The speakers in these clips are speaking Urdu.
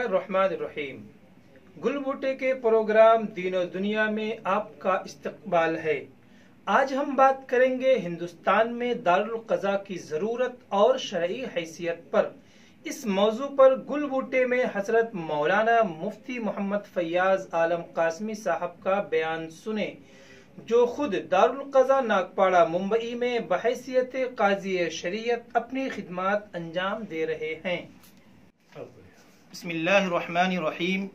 الرحمن الرحیم۔ گل بوٹے کے پروگرام دین و دنیا میں آپ کا استقبال ہے۔ آج ہم بات کریں گے ہندوستان میں دارالقضاء کی ضرورت اور شرعی حیثیت پر۔ اس موضوع پر گل بوٹے میں حضرت مولانا مفتی محمد فیاض عالم قاسمی صاحب کا بیان سنیں، جو خود دارالقضاء ناگپاڑا ممبئی میں بحیثیت قاضی شریعت اپنی خدمات انجام دے رہے ہیں۔ بسم اللہ الرحمن الرحیم،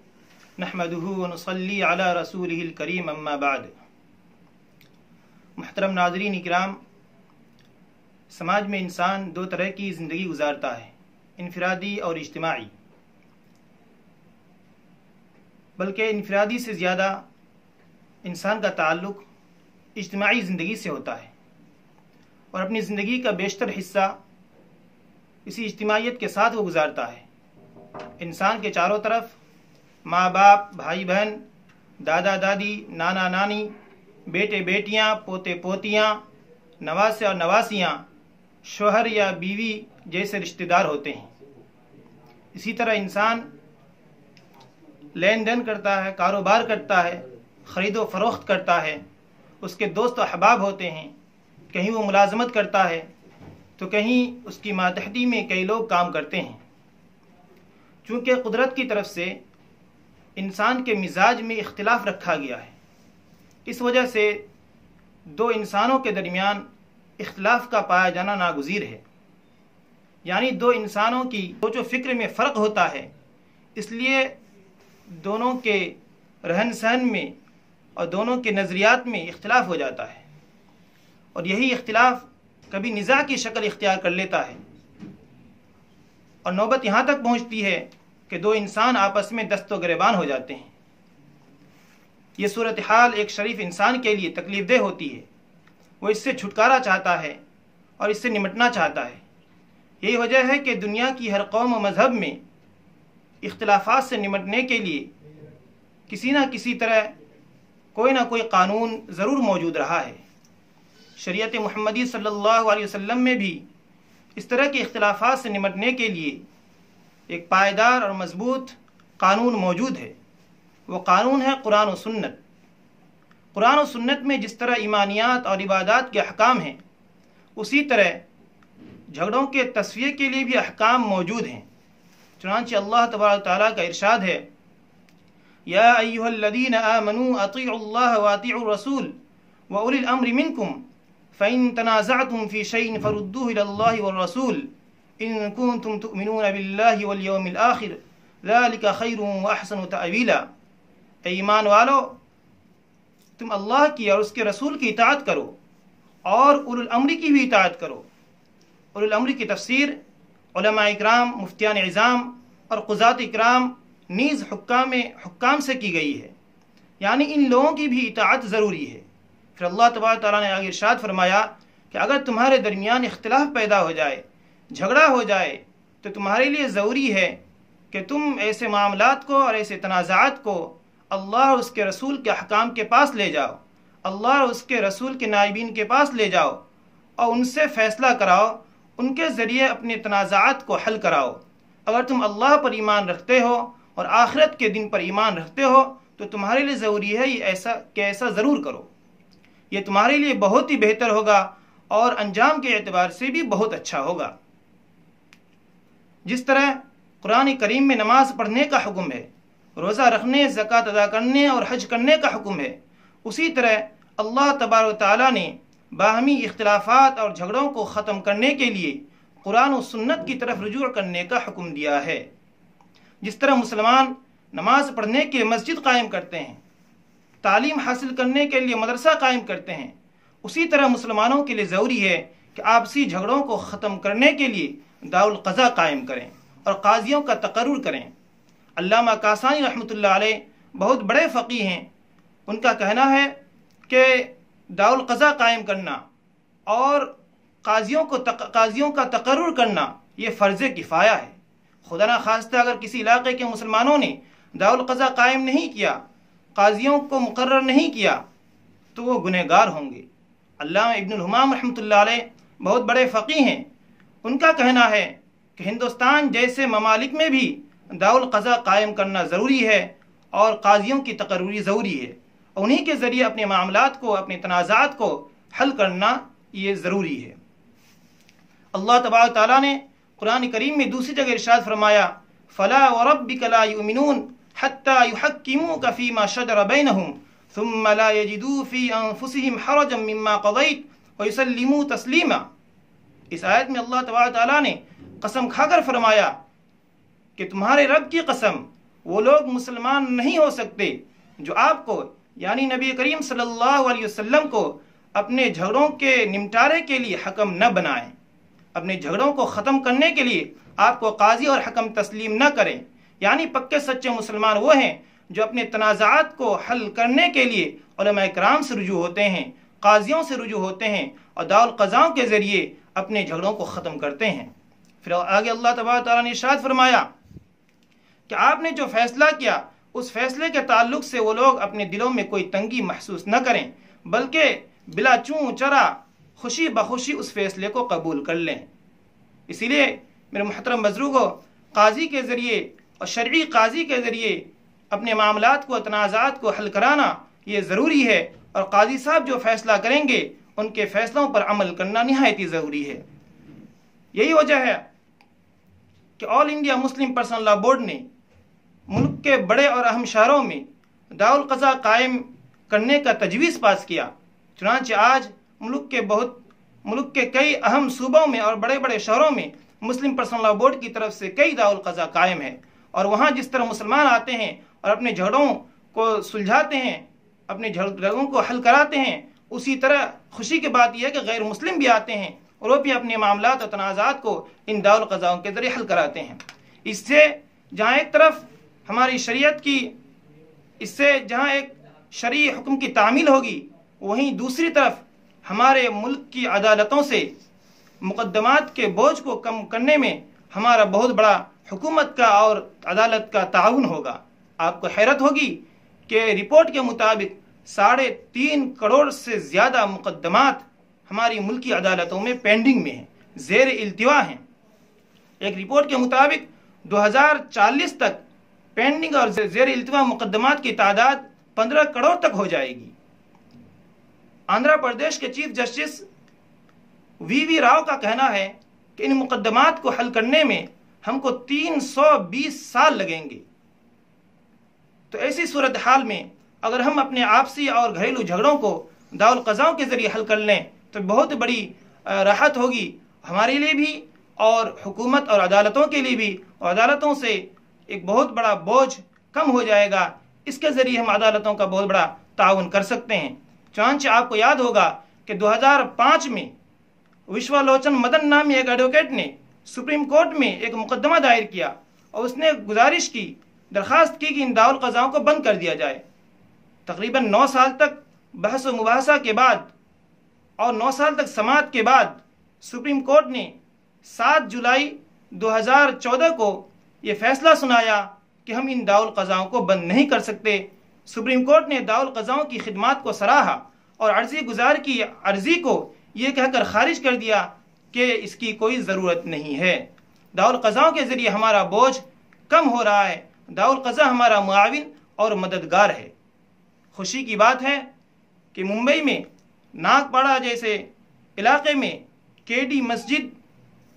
نحمدہ ونصلی علی رسولہ الکریم، اما بعد۔ محترم ناظرین اکرام، سماج میں انسان دو طرح کی زندگی گزارتا ہے، انفرادی اور اجتماعی، بلکہ انفرادی سے زیادہ انسان کا تعلق اجتماعی زندگی سے ہوتا ہے، اور اپنی زندگی کا بیشتر حصہ اسی اجتماعیت کے ساتھ وہ گزارتا ہے۔ انسان کے چاروں طرف ماں باپ، بھائی بہن، دادا دادی، نانا نانی، بیٹے بیٹیاں، پوتے پوتیاں، نواسے اور نواسیاں، شوہر یا بیوی جیسے رشتہ دار ہوتے ہیں۔ اسی طرح انسان لین دین کرتا ہے، کاروبار کرتا ہے، خرید و فروخت کرتا ہے، اس کے دوست و احباب ہوتے ہیں، کہیں وہ ملازمت کرتا ہے تو کہیں اس کی ماتحتی میں کئی لوگ کام کرتے ہیں۔ چونکہ قدرت کی طرف سے انسان کے مزاج میں اختلاف رکھا گیا ہے، اس وجہ سے دو انسانوں کے درمیان اختلاف کا پایا جانا ناگزیر ہے، یعنی دو انسانوں کی سوچ و فکر میں فرق ہوتا ہے، اس لیے دونوں کے رہن سہن میں اور دونوں کے نظریات میں اختلاف ہو جاتا ہے، اور یہی اختلاف کبھی نزاع کی شکل اختیار کر لیتا ہے، اور نوبت یہاں تک پہنچتی ہے کہ دو انسان آپس میں دست و گریبان ہو جاتے ہیں۔ یہ صورتحال ایک شریف انسان کے لیے تکلیف دہ ہوتی ہے، وہ اس سے چھٹکارا چاہتا ہے اور اس سے نمٹنا چاہتا ہے۔ یہی وجہ ہے کہ دنیا کی ہر قوم و مذہب میں اختلافات سے نمٹنے کے لیے کسی نہ کسی طرح کوئی نہ کوئی قانون ضرور موجود رہا ہے۔ شریعت محمدی صلی اللہ علیہ وسلم میں بھی اس طرح کے اختلافات سے نمٹنے کے لیے ایک پائیدار اور مضبوط قانون موجود ہے۔ وہ قانون ہے قرآن و سنت۔ قرآن و سنت میں جس طرح ایمانیات اور عبادات کے احکام ہیں، اسی طرح جھگڑوں کے تصفیے کے لیے بھی احکام موجود ہیں۔ چنانچہ اللہ تبارک تعالیٰ کا ارشاد ہے، یا ایھا الذین آمنوا اطیعوا اللہ واطیعوا الرسول واولی الامر منکم فإن تنازعتم في شيء فردوه إلى الله والرسول إن كنتم تؤمنون بالله واليوم الآخر ذلك خير وأحسن تأويلا۔ اے ایمان والو، تم اللہ کی اور اس کے رسول کی اطاعت کرو اور اولو الامر کی بھی اطاعت کرو۔ اولو الامر کی تفسیر علماء اکرام، مفتیان عظام اور قضات اکرام نیز حکام سے کی گئی ہے، یعنی ان لوگوں کی بھی اطاعت ضروری ہے۔ پھر اللہ تبارک تعالیٰ نے آگے ارشاد فرمایا کہ اگر تمہارے درمیان اختلاف پیدا ہو جائے، جھگڑا ہو جائے، تو تمہارے لیے ضروری ہے کہ تم ایسے معاملات کو اور ایسے تنازعات کو اللہ اور اس کے رسول کے احکام کے پاس لے جاؤ، اللہ اور اس کے رسول کے نائبین کے پاس لے جاؤ اور ان سے فیصلہ کراؤ، ان کے ذریعے اپنے تنازعات کو حل کراؤ۔ اگر تم اللہ پر ایمان رکھتے ہو اور آخرت کے دن پر ایمان رکھتے ہو تو تمہارے لیے ضروری ہے ایسا ضرور کرو، یہ تمہارے لیے بہت ہی بہتر ہوگا اور انجام کے اعتبار سے بھی بہت اچھا ہوگا۔ جس طرح قرآن کریم میں نماز پڑھنے کا حکم ہے، روزہ رکھنے، زکوٰۃ ادا کرنے اور حج کرنے کا حکم ہے، اسی طرح اللہ تبارک و تعالیٰ نے باہمی اختلافات اور جھگڑوں کو ختم کرنے کے لیے قرآن و سنت کی طرف رجوع کرنے کا حکم دیا ہے۔ جس طرح مسلمان نماز پڑھنے کے لیے مسجد قائم کرتے ہیں، تعلیم حاصل کرنے کے لیے مدرسہ قائم کرتے ہیں، اسی طرح مسلمانوں کے لیے ضروری ہے کہ آپسی جھگڑوں کو ختم کرنے کے لیے دارالقضاء قائم کریں اور قاضیوں کا تقرر کریں۔ علامہ کاسانی رحمۃ اللہ علیہ بہت بڑے فقیہ ہیں، ان کا کہنا ہے کہ دارالقضاء قائم کرنا اور قاضیوں کا تقرر کرنا یہ فرض کفایہ ہے۔ خدا نخواستہ اگر کسی علاقے کے مسلمانوں نے دارالقضاء قائم نہیں کیا، قاضیوں کو مقرر نہیں کیا، تو وہ گنہگار ہوں گے۔ علامہ ابن الحمام رحمۃ اللہ علیہ بہت بڑے فقیہ ہیں، ان کا کہنا ہے کہ ہندوستان جیسے ممالک میں بھی دارالقضا قائم کرنا ضروری ہے اور قاضیوں کی تقرری ضروری ہے. انہی کے ذریعے اپنے معاملات کو، اپنے تنازعات کو حل کرنا یہ ضروری ہے. اللہ تبارک تعالیٰ نے قرآن کریم میں دوسری جگہ ارشاد فرمایا فَلَا وَرَبِّكَ لَا يُؤْمِنُونَ حَتَّى يُحَكِّمُوكَ فِي مَا شَجَرَ بَيْنَهُمْ ثُمَّ لَا يَجِدُوا فِي أَنفُسِهِمْ حَرَجًا مِمَّا قَضَيْتَ وَيُسَلِّمُوا تَسْلِيمًا. اس آیت میں اللہ تبارک تعالیٰ نے قسم کھا کر فرمایا کہ تمہارے رب کی قسم وہ لوگ مسلمان نہیں ہو سکتے جو آپ کو یعنی نبی کریم صلی اللہ علیہ وسلم کو اپنے جھگڑوں کے نمٹارے کے لیے حکم نہ بنائیں، اپنے جھگڑوں کو ختم کرنے کے لیے آپ کو قاضی اور حکم تسلیم نہ کریں. یعنی پکے سچے مسلمان وہ ہیں جو اپنے تنازعات کو حل کرنے کے لیے علماء کرام سے رجوع ہوتے ہیں، قاضیوں سے رجوع ہوتے ہیں اور دارالقضاؤں کے ذریعے اپنے جھگڑوں کو ختم کرتے ہیں. پھر آگے اللہ تبارک تعالیٰ نے ارشاد فرمایا کہ آپ نے جو فیصلہ کیا اس فیصلے کے تعلق سے وہ لوگ اپنے دلوں میں کوئی تنگی محسوس نہ کریں، بلکہ بلا چوں چرا خوشی بخوشی اس فیصلے کو قبول کر لیں. اسی لیے میرے محترم بزرگوں، قاضی کے ذریعے اور شرعی قاضی کے ذریعے اپنے معاملات کو، تنازعات کو حل کرانا یہ ضروری ہے، اور قاضی صاحب جو فیصلہ کریں گے ان کے فیصلوں پر عمل کرنا نہایت ہی ضروری ہے. یہی وجہ ہے کہ آل انڈیا مسلم پرسنل لا بورڈ نے ملک کے بڑے اور اہم شہروں میں دارالقضا قائم کرنے کا تجویز پاس کیا. چنانچہ آج ملک کے کئی اہم صوبوں میں اور بڑے بڑے شہروں میں مسلم پرسنل لا بورڈ کی طرف سے کئی دارالقضا قائم ہے، اور وہاں جس طرح مسلمان آتے ہیں اور اپنے جھگڑوں کو سلجھاتے ہیں، اپنے جھگڑوں کو حل کراتے ہیں، اسی طرح خوشی کی بات یہ ہے کہ غیر مسلم بھی آتے ہیں اور وہ بھی اپنے معاملات اور تنازعات کو ان دارالقضاؤں کے ذریعے حل کراتے ہیں. اس سے جہاں ایک طرف ہماری شریعت کی، اس سے جہاں ایک شرعی حکم کی تعمیل ہوگی، وہیں دوسری طرف ہمارے ملک کی عدالتوں سے مقدمات کے بوجھ کو کم کرنے میں ہمارا بہت بڑا حکومت کا اور عدالت کا تعاون ہوگا. آپ کو حیرت ہوگی کہ رپورٹ کے مطابق 3.5 کروڑ سے زیادہ مقدمات ہماری ملکی عدالتوں میں پینڈنگ میں ہیں، زیر التوا ہیں. ایک رپورٹ کے مطابق 2040 تک پینڈنگ اور زیر التوا مقدمات کی تعداد 15 کروڑ تک ہو جائے گی. آندھرا پردیش کے چیف جسٹس وی راؤ کا کہنا ہے کہ ان مقدمات کو حل کرنے میں ہم کو 320 سال لگیں گے. تو ایسی صورتحال میں اگر ہم اپنے آپسی اور گھریلو جھگڑوں کو دارالقضاؤں کے ذریعے حل کر لیں تو بہت بڑی راحت ہوگی ہمارے لیے بھی اور حکومت اور عدالتوں کے لیے بھی، اور عدالتوں سے ایک بہت بڑا بوجھ کم ہو جائے گا. اس کے ذریعے ہم عدالتوں کا بہت بڑا تعاون کر سکتے ہیں. چنانچہ آپ کو یاد ہوگا کہ 2005 میں وشوالوچن مدن نامی ایک ایڈوکیٹ نے سپریم کورٹ میں ایک مقدمہ دائر کیا اور اس نے گزارش کی، درخواست کی کہ ان دارالقضاؤں کو بند کر دیا جائے. تقریباً 9 سال تک بحث و مباحثہ کے بعد اور 9 سال تک سماعت کے بعد سپریم کورٹ نے 7 جولائی 2014 کو یہ فیصلہ سنایا کہ ہم ان دارالقضاؤں کو بند نہیں کر سکتے. سپریم کورٹ نے دارالقضاؤں کی خدمات کو سراہا اور عرضی گزار کی عرضی کو یہ کہہ کر خارج کر دیا کہ اس کی کوئی ضرورت نہیں ہے. دارالقضاؤں کے ذریعے ہمارا بوجھ کم ہو رہا ہے، دارالقضا ہمارا معاون اور مددگار ہے. خوشی کی بات ہے کہ ممبئی میں ناگپاڑا جیسے علاقے میں KD مسجد،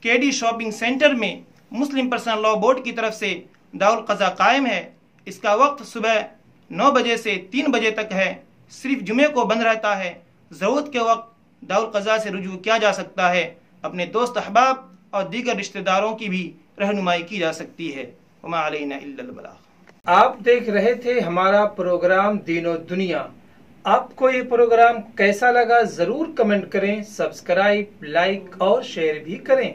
KD شاپنگ سینٹر میں مسلم پرسنل لا بورڈ کی طرف سے دارالقضا قائم ہے. اس کا وقت صبح 9 بجے سے 3 بجے تک ہے، صرف جمعے کو بند رہتا ہے. ضرورت کے وقت دارالقضا سے رجوع کیا جا سکتا ہے. اپنے دوست احباب اور دیگر رشتہ داروں کی بھی رہنمائی کی جا سکتی ہے. وما علینا الا البلاغ. آپ دیکھ رہے تھے ہمارا پروگرام دین و دنیا. آپ کو یہ پروگرام کیسا لگا ضرور کمنٹ کریں، سبسکرائب، لائک اور شیئر بھی کریں.